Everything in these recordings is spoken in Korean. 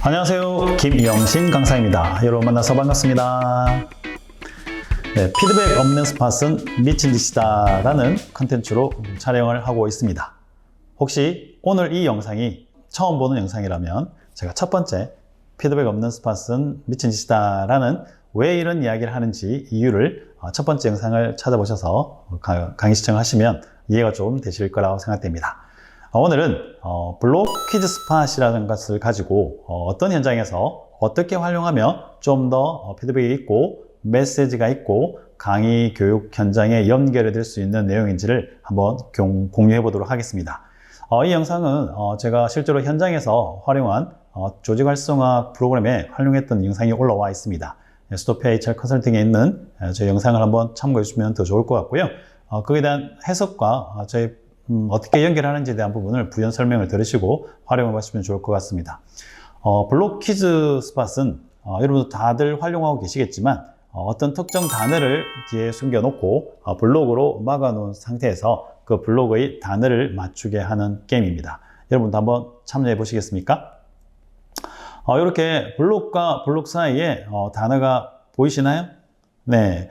안녕하세요. 김영신 강사입니다. 여러분 만나서 반갑습니다. 네, 피드백 없는 스팟은 미친 짓이다 라는 컨텐츠로 촬영을 하고 있습니다. 혹시 오늘 이 영상이 처음 보는 영상이라면 제가 첫 번째 피드백 없는 스팟은 미친 짓이다 라는 왜 이런 이야기를 하는지 이유를 첫 번째 영상을 찾아보셔서 강의 시청하시면 이해가 좀 되실 거라고 생각됩니다. 오늘은 블록 퀴즈 스팟이라는 것을 가지고 어떤 현장에서 어떻게 활용하면 좀 더 피드백이 있고 메시지가 있고 강의 교육 현장에 연결이 될 수 있는 내용인지를 한번 공유해 보도록 하겠습니다. 이 영상은 제가 실제로 현장에서 활용한 조직 활성화 프로그램에 활용했던 영상이 올라와 있습니다. 스토피아 HR 컨설팅에 있는 제 영상을 한번 참고해 주시면 더 좋을 것 같고요. 그에 대한 해석과 저희 어떻게 연결하는지에 대한 부분을 부연 설명을 들으시고 활용해 보시면 좋을 것 같습니다. 블록 퀴즈 스팟은 여러분들 다들 활용하고 계시겠지만 어떤 특정 단어를 뒤에 숨겨놓고 블록으로 막아놓은 상태에서 그 블록의 단어를 맞추게 하는 게임입니다. 여러분도 한번 참여해 보시겠습니까? 이렇게 블록과 블록 사이에 단어가 보이시나요? 네,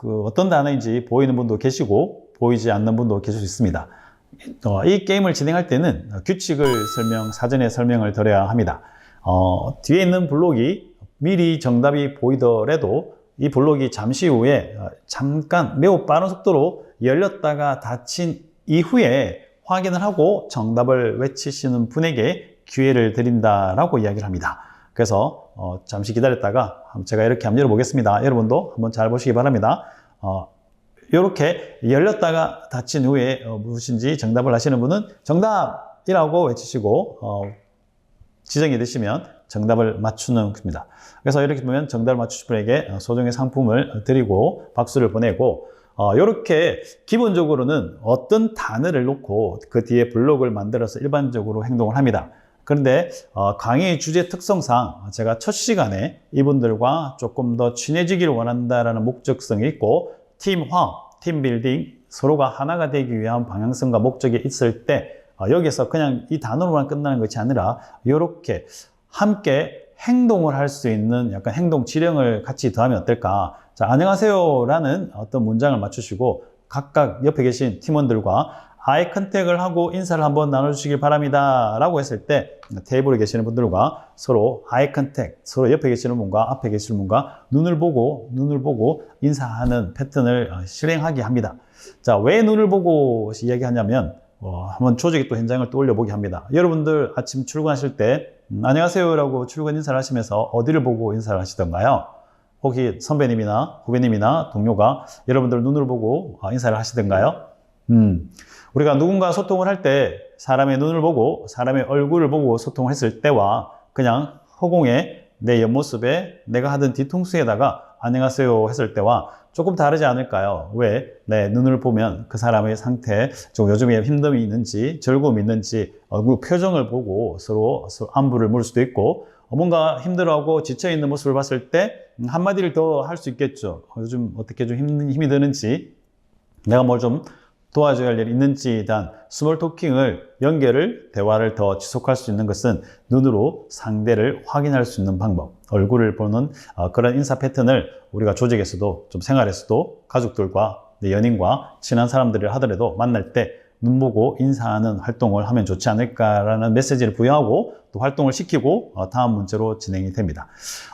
어떤 단어인지 보이는 분도 계시고 보이지 않는 분도 계실 수 있습니다. 이 게임을 진행할 때는 규칙을 사전에 설명을 드려야 합니다. 뒤에 있는 블록이 미리 정답이 보이더라도 이 블록이 잠시 후에 잠깐 매우 빠른 속도로 열렸다가 닫힌 이후에 확인을 하고 정답을 외치시는 분에게 기회를 드린다라고 이야기를 합니다. 그래서 잠시 기다렸다가 제가 이렇게 한번 열어보겠습니다. 여러분도 한번 잘 보시기 바랍니다. 이렇게 열렸다가 닫힌 후에 무엇인지 정답을 아시는 분은 정답이라고 외치시고 지정이 되시면 정답을 맞추는 겁니다. 그래서 이렇게 보면 정답을 맞추신 분에게 소정의 상품을 드리고 박수를 보내고 이렇게 기본적으로는 어떤 단어를 놓고 그 뒤에 블록을 만들어서 일반적으로 행동을 합니다. 그런데 강의 주제 특성상 제가 첫 시간에 이분들과 조금 더 친해지기를 원한다는 목적성이 있고 팀화, 팀빌딩, 서로가 하나가 되기 위한 방향성과 목적이 있을 때 여기서 그냥 이 단어로만 끝나는 것이 아니라 이렇게 함께 행동을 할 수 있는 약간 행동 지령을 같이 더하면 어떨까? 자, 안녕하세요 라는 어떤 문장을 맞추시고 각각 옆에 계신 팀원들과 아이 컨택을 하고 인사를 한번 나눠주시기 바랍니다 라고 했을 때 테이블에 계시는 분들과 서로 아이 컨택, 서로 옆에 계시는 분과 앞에 계시는 분과 눈을 보고 인사하는 패턴을 실행하게 합니다. 자, 왜 눈을 보고 이야기하냐면 한번 조직의 또 현장을 떠올려 보게 합니다. 여러분들 아침 출근하실 때 안녕하세요 라고 출근 인사를 하시면서 어디를 보고 인사를 하시던가요? 혹시 선배님이나 후배님이나 동료가 여러분들 눈을 보고 인사를 하시던가요? 우리가 누군가 소통을 할 때 사람의 눈을 보고 사람의 얼굴을 보고 소통을 했을 때와 그냥 허공에 내 옆모습에 내가 하던 뒤통수에다가 안녕하세요 했을 때와 조금 다르지 않을까요? 왜? 내 눈을 보면 그 사람의 상태, 좀 요즘에 힘듦이 있는지 즐거움이 있는지 얼굴 표정을 보고 서로 안부를 물을 수도 있고 뭔가 힘들어하고 지쳐있는 모습을 봤을 때 한마디를 더 할 수 있겠죠. 요즘 어떻게 좀 힘이 드는지 내가 뭘 좀 도와줘야 할 일이 있는지에 대한 스몰 토킹을 대화를 더 지속할 수 있는 것은 눈으로 상대를 확인할 수 있는 방법, 얼굴을 보는 그런 인사 패턴을 우리가 조직에서도 좀 생활에서도 가족들과 내 연인과 친한 사람들을 하더라도 만날 때 눈 보고 인사하는 활동을 하면 좋지 않을까라는 메시지를 부여하고 또 활동을 시키고 다음 문제로 진행이 됩니다.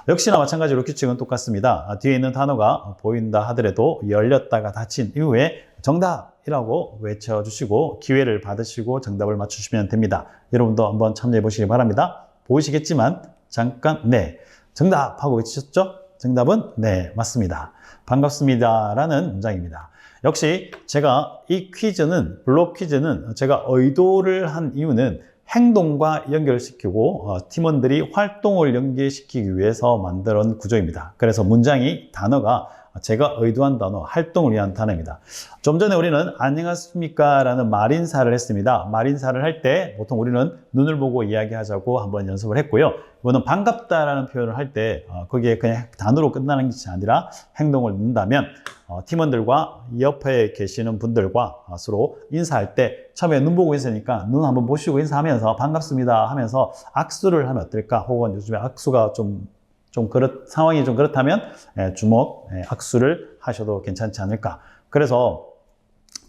역시나 마찬가지로 규칙은 똑같습니다. 뒤에 있는 단어가 보인다 하더라도 열렸다가 닫힌 이후에 정답이라고 외쳐주시고 기회를 받으시고 정답을 맞추시면 됩니다. 여러분도 한번 참여해 보시기 바랍니다. 보이시겠지만 잠깐 네, 정답 하고 외치셨죠? 정답은 네, 맞습니다. 반갑습니다 라는 문장입니다. 역시 제가 이 블록 퀴즈는 제가 의도를 한 이유는 행동과 연결시키고 팀원들이 활동을 연계시키기 위해서 만든 구조입니다. 그래서 단어가 제가 의도한 단어, 활동을 위한 단어입니다. 좀 전에 우리는 안녕하십니까 라는 말인사를 했습니다. 말인사를 할 때 보통 우리는 눈을 보고 이야기하자고 한번 연습을 했고요. 이거는 반갑다라는 표현을 할 때 거기에 그냥 단어로 끝나는 것이 아니라 행동을 넣는다면 팀원들과 옆에 계시는 분들과 서로 인사할 때 처음에 눈 보고 있으니까 눈 한번 보시고 인사하면서 반갑습니다 하면서 악수를 하면 어떨까? 혹은 요즘에 악수가 상황이 좀 그렇다면 주먹, 악수를 하셔도 괜찮지 않을까. 그래서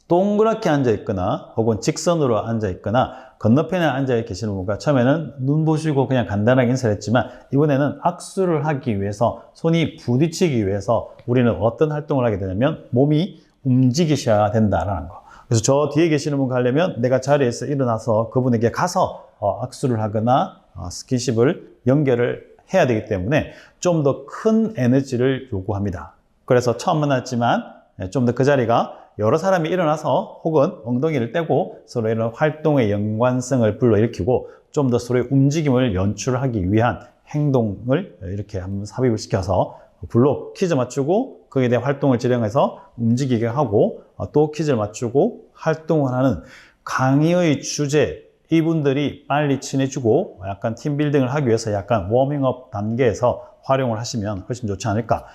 동그랗게 앉아 있거나 혹은 직선으로 앉아 있거나 건너편에 앉아 계시는 분과 처음에는 눈 보시고 그냥 간단하게 인사를 했지만 이번에는 악수를 하기 위해서 손이 부딪히기 위해서 우리는 어떤 활동을 하게 되냐면 몸이 움직이셔야 된다라는 거. 그래서 저 뒤에 계시는 분 가려면 내가 자리에서 일어나서 그분에게 가서 악수를 하거나 스킨십을 연결을 해야 되기 때문에 좀 더 큰 에너지를 요구합니다. 그래서 처음 만났지만 좀 더 그 자리가 여러 사람이 일어나서 혹은 엉덩이를 떼고 서로 이런 활동의 연관성을 불러일으키고 좀 더 서로의 움직임을 연출하기 위한 행동을 이렇게 한번 삽입을 시켜서 불러 퀴즈 맞추고 거기에 대한 활동을 진행해서 움직이게 하고 또 퀴즈를 맞추고 활동을 하는 강의의 주제, 이분들이 빨리 친해지고 약간 팀빌딩을 하기 위해서 약간 워밍업 단계에서 활용을 하시면 훨씬 좋지 않을까.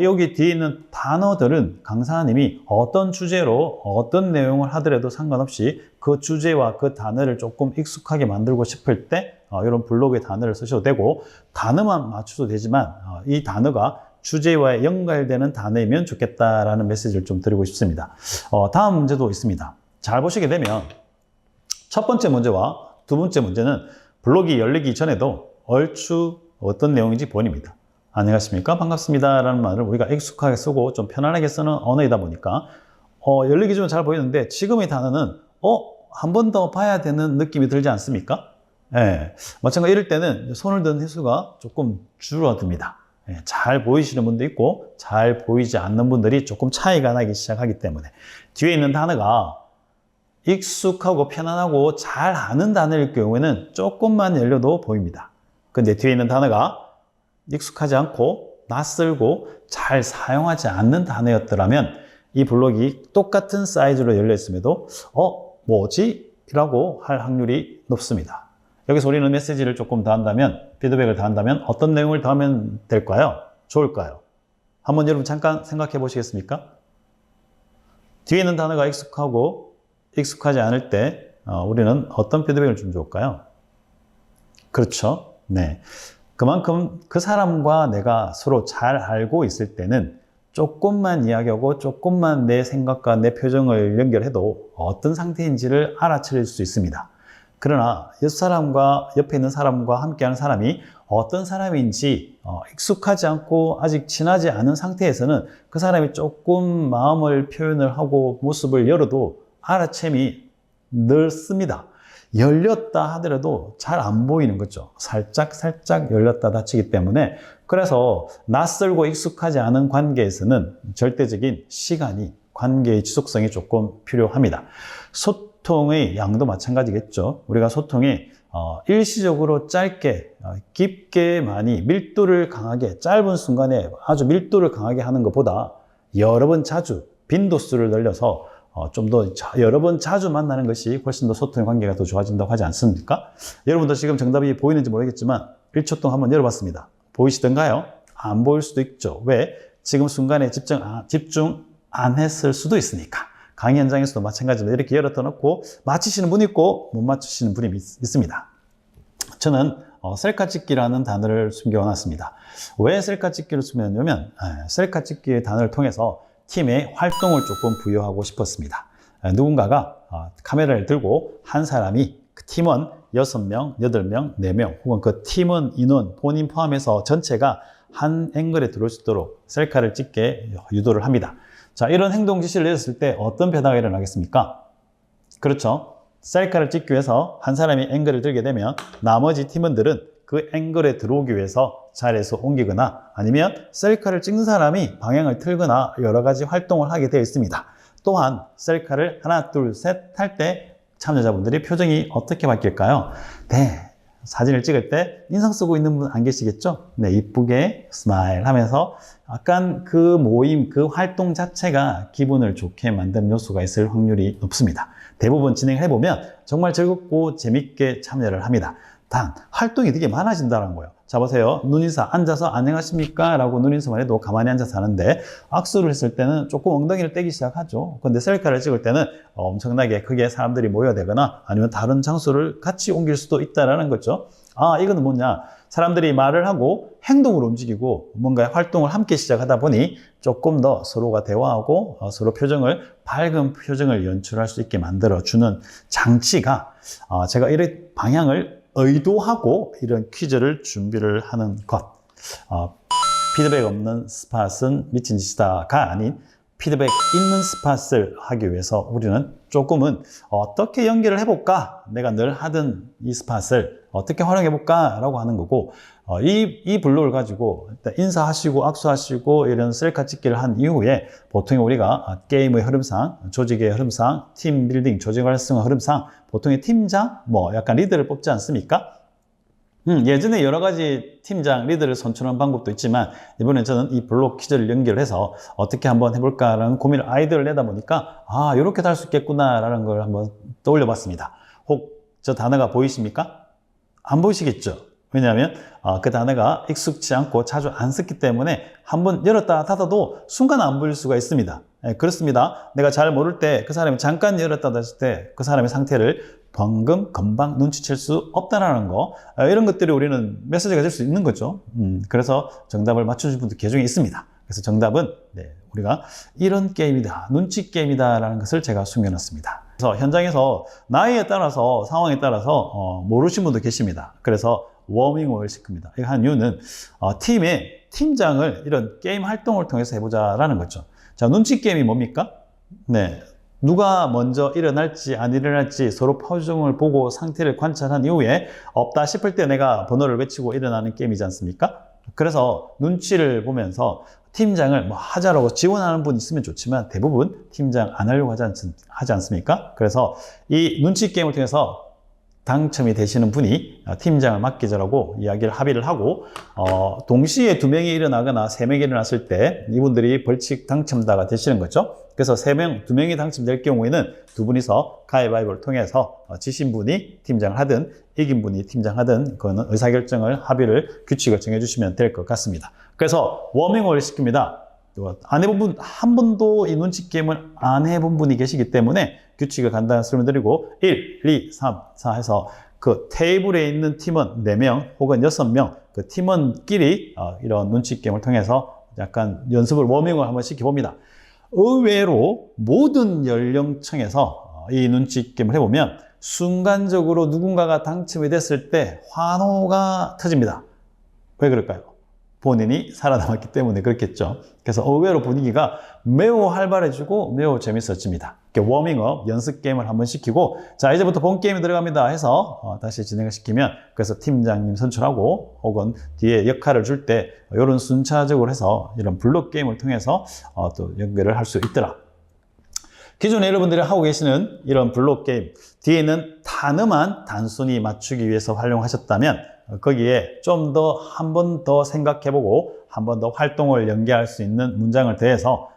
여기 뒤에 있는 단어들은 강사님이 어떤 주제로 어떤 내용을 하더라도 상관없이 그 주제와 그 단어를 조금 익숙하게 만들고 싶을 때 이런 블록의 단어를 쓰셔도 되고 단어만 맞춰도 되지만 이 단어가 주제와 연결되는 단어이면 좋겠다라는 메시지를 좀 드리고 싶습니다. 다음 문제도 있습니다. 잘 보시게 되면 첫 번째 문제와 두 번째 문제는 블록이 열리기 전에도 얼추 어떤 내용인지 보입니다. 안녕하십니까? 반갑습니다. 라는 말을 우리가 익숙하게 쓰고 좀 편안하게 쓰는 언어이다 보니까 열리기 전에 잘 보이는데 지금의 단어는 한 번 더 봐야 되는 느낌이 들지 않습니까? 예, 마찬가지로 이럴 때는 손을 든 횟수가 조금 줄어듭니다. 예, 잘 보이시는 분도 있고 잘 보이지 않는 분들이 조금 차이가 나기 시작하기 때문에 뒤에 있는 단어가 익숙하고 편안하고 잘 아는 단어일 경우에는 조금만 열려도 보입니다. 근데 뒤에 있는 단어가 익숙하지 않고 낯설고 잘 사용하지 않는 단어였더라면 이 블록이 똑같은 사이즈로 열려 있음에도 뭐지? 라고 할 확률이 높습니다. 여기서 우리는 메시지를 조금 더한다면, 피드백을 더한다면 어떤 내용을 더하면 될까요? 좋을까요? 한번 여러분 잠깐 생각해 보시겠습니까? 뒤에 있는 단어가 익숙하고 익숙하지 않을 때 우리는 어떤 피드백을 주면 좋을까요? 그렇죠. 네. 그만큼 그 사람과 내가 서로 잘 알고 있을 때는 조금만 이야기하고 조금만 내 생각과 내 표정을 연결해도 어떤 상태인지를 알아차릴 수 있습니다. 그러나 옆 사람과 옆에 있는 사람과 함께하는 사람이 어떤 사람인지 익숙하지 않고 아직 친하지 않은 상태에서는 그 사람이 조금 마음을 표현을 하고 모습을 열어도 알아챔이 넓습니다. 열렸다 하더라도 잘 안 보이는 거죠. 살짝 열렸다 닫히기 때문에 그래서 낯설고 익숙하지 않은 관계에서는 절대적인 시간이 관계의 지속성이 조금 필요합니다. 소통의 양도 마찬가지겠죠. 우리가 소통이 일시적으로 짧게 깊게 많이 밀도를 강하게 짧은 순간에 아주 밀도를 강하게 하는 것보다 여러 번 자주 빈도수를 늘려서 좀 더 여러 번 자주 만나는 것이 훨씬 더 소통의 관계가 더 좋아진다고 하지 않습니까? 여러분도 지금 정답이 보이는지 모르겠지만 1초 동안 한번 열어봤습니다. 보이시던가요? 안 보일 수도 있죠. 왜? 지금 순간에 집중 안 했을 수도 있으니까. 강의 현장에서도 마찬가지로 이렇게 열어둬 놓고 맞히시는 분이 있고 못 맞추시는 분이 있습니다. 저는 셀카 찍기라는 단어를 숨겨놨습니다. 왜 셀카 찍기를 숨겼냐면 셀카 찍기의 단어를 통해서 팀에 활동을 조금 부여하고 싶었습니다. 누군가가 카메라를 들고 한 사람이 그 팀원 6명, 8명, 4명 혹은 그 팀원 인원 본인 포함해서 전체가 한 앵글에 들어올 수 있도록 셀카를 찍게 유도를 합니다. 자, 이런 행동 지시를 내렸을 때 어떤 변화가 일어나겠습니까? 그렇죠. 셀카를 찍기 위해서 한 사람이 앵글을 들게 되면 나머지 팀원들은 그 앵글에 들어오기 위해서 자리에서 옮기거나 아니면 셀카를 찍는 사람이 방향을 틀거나 여러 가지 활동을 하게 되어 있습니다. 또한 셀카를 하나, 둘, 셋 할 때 참여자분들이 표정이 어떻게 바뀔까요? 네, 사진을 찍을 때 인상 쓰고 있는 분 안 계시겠죠? 네, 이쁘게 스마일 하면서 약간 그 모임, 그 활동 자체가 기분을 좋게 만드는 요소가 있을 확률이 높습니다. 대부분 진행을 해보면 정말 즐겁고 재밌게 참여를 합니다. 단, 활동이 되게 많아진다는 거예요. 자, 보세요. 눈인사, 앉아서 안녕하십니까? 라고 눈인사만 해도 가만히 앉아서 하는데, 악수를 했을 때는 조금 엉덩이를 떼기 시작하죠. 근데 셀카를 찍을 때는 엄청나게 크게 사람들이 모여되거나 아니면 다른 장소를 같이 옮길 수도 있다는 거죠. 아, 이거는 뭐냐? 사람들이 말을 하고 행동을 움직이고 뭔가 활동을 함께 시작하다 보니 조금 더 서로가 대화하고 서로 밝은 표정을 연출할 수 있게 만들어주는 장치가 제가 이런 방향을 의도하고 이런 퀴즈를 준비를 하는 것. 피드백 없는 스팟은 미친 짓이다가 아닌 피드백 있는 스팟을 하기 위해서 우리는 조금은 어떻게 연결을 해볼까? 내가 늘 하던 이 스팟을 어떻게 활용해볼까? 라고 하는 거고, 이 블록을 가지고 일단 인사하시고 악수하시고 이런 셀카 찍기를 한 이후에 보통 우리가 게임의 흐름상, 조직의 흐름상, 팀 빌딩, 조직 활성화 흐름상 보통의 팀장, 약간 리더를 뽑지 않습니까? 예전에 여러 가지 팀장, 리더를 선출하는 방법도 있지만 이번에 저는 이 블록 퀴즈를 연결해서 어떻게 한번 해볼까라는 아이디어를 내다 보니까 이렇게 할 수 있겠구나라는 걸 한번 떠올려 봤습니다. 혹 저 단어가 보이십니까? 안 보이시겠죠? 왜냐하면 그 단어가 익숙치 않고 자주 안 썼기 때문에 한번 열었다 닫아도 순간 안 보일 수가 있습니다. 그렇습니다. 내가 잘 모를 때 그 사람이 잠깐 열었다 닫을 때 그 사람의 상태를 금방 눈치챌 수 없다는 거, 이런 것들이 우리는 메시지가 될 수 있는 거죠. 그래서 정답을 맞춰주신 분도 계중에 있습니다. 그래서 정답은 우리가 이런 게임이다, 눈치 게임이다 라는 것을 제가 숨겨놨습니다. 그래서 현장에서 나이에 따라서 상황에 따라서 모르신 분도 계십니다. 그래서 워밍업을 시킵니다. 이거 한 이유는 팀의 팀장을 이런 게임 활동을 통해서 해보자라는 거죠. 자, 눈치 게임이 뭡니까? 누가 먼저 일어날지 안 일어날지 서로 표정을 보고 상태를 관찰한 이후에 없다 싶을 때 내가 번호를 외치고 일어나는 게임이지 않습니까? 그래서 눈치를 보면서 팀장을 하자라고 지원하는 분 있으면 좋지만 대부분 팀장 안 하려고 하지 않습니까? 그래서 이 눈치 게임을 통해서 당첨이 되시는 분이 팀장을 맡기자라고 합의를 하고, 동시에 2명이 일어나거나 3명이 일어났을 때 이분들이 벌칙 당첨자가 되시는 거죠. 그래서 2명이 당첨될 경우에는 두 분이서 가위바위보를 통해서 지신 분이 팀장을 하든 이긴 분이 팀장하든 그거는 의사결정을 규칙을 정해주시면 될 것 같습니다. 그래서 워밍업을 시킵니다. 안 해본 분, 한 번도 이 눈치 게임을 안 해본 분이 계시기 때문에 규칙을 간단히 설명드리고 1, 2, 3, 4 해서 그 테이블에 있는 팀원 4명 혹은 6명 그 팀원끼리 이런 눈치 게임을 통해서 약간 연습을 워밍을 한번 시켜봅니다. 의외로 모든 연령층에서 이 눈치 게임을 해보면 순간적으로 누군가가 당첨이 됐을 때 환호가 터집니다. 왜 그럴까요? 본인이 살아남았기 때문에 그렇겠죠. 그래서 의외로 분위기가 매우 활발해지고 매우 재밌어집니다. 이렇게 워밍업, 연습 게임을 한번 시키고, 자, 이제부터 본 게임이 들어갑니다 해서 다시 진행을 시키면, 그래서 팀장님 선출하고 혹은 뒤에 역할을 줄 때 이런 순차적으로 해서 이런 블록 게임을 통해서 또 연결을 할 수 있더라. 기존에 여러분들이 하고 계시는 이런 블록 게임, 뒤에 있는 단어만 단순히 맞추기 위해서 활용하셨다면 거기에 좀 더 한 번 더 생각해보고 한 번 더 활동을 연계할 수 있는 문장을 더해서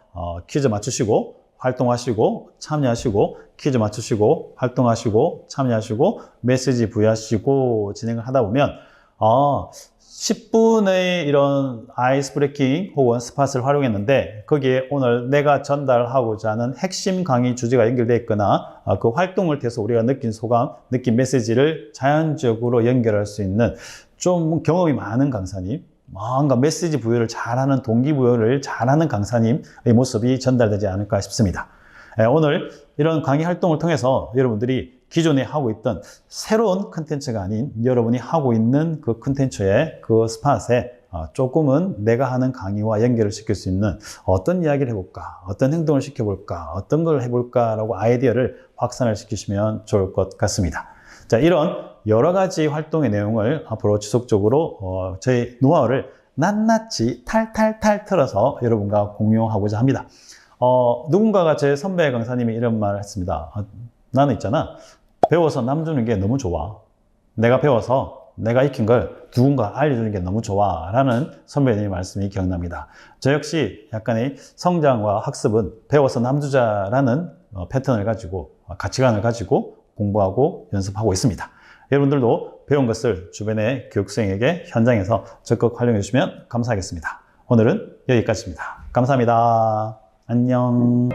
퀴즈 맞추시고 활동하시고 참여하시고 퀴즈 맞추시고 활동하시고 참여하시고 메시지 부여하시고 진행을 하다 보면 10분의 이런 아이스 브레이킹 혹은 스팟을 활용했는데 거기에 오늘 내가 전달하고자 하는 핵심 강의 주제가 연결되어 있거나 그 활동을 통해서 우리가 느낀 소감, 느낀 메시지를 자연적으로 연결할 수 있는 좀 경험이 많은 강사님, 뭔가 메시지 부여를 잘하는, 동기부여를 잘하는 강사님의 모습이 전달되지 않을까 싶습니다. 오늘 이런 강의 활동을 통해서 여러분들이 기존에 하고 있던 새로운 컨텐츠가 아닌 여러분이 하고 있는 그 컨텐츠의 그 스팟에 조금은 내가 하는 강의와 연결을 시킬 수 있는 어떤 이야기를 해볼까, 어떤 행동을 시켜볼까, 어떤 걸 해볼까라고 아이디어를 확산을 시키시면 좋을 것 같습니다. 자, 이런 여러 가지 활동의 내용을 앞으로 지속적으로 저희 노하우를 낱낱이 탈탈탈 털어서 여러분과 공유하고자 합니다. 누군가가 제 선배 강사님이 이런 말을 했습니다. 나는 있잖아, 배워서 남 주는 게 너무 좋아. 내가 배워서 내가 익힌 걸 누군가 알려주는 게 너무 좋아 라는 선배님의 말씀이 기억납니다. 저 역시 약간의 성장과 학습은 배워서 남주자라는 패턴을 가지고 가치관을 가지고 공부하고 연습하고 있습니다. 여러분들도 배운 것을 주변의 교육생에게 현장에서 적극 활용해 주시면 감사하겠습니다. 오늘은 여기까지입니다. 감사합니다. 안녕.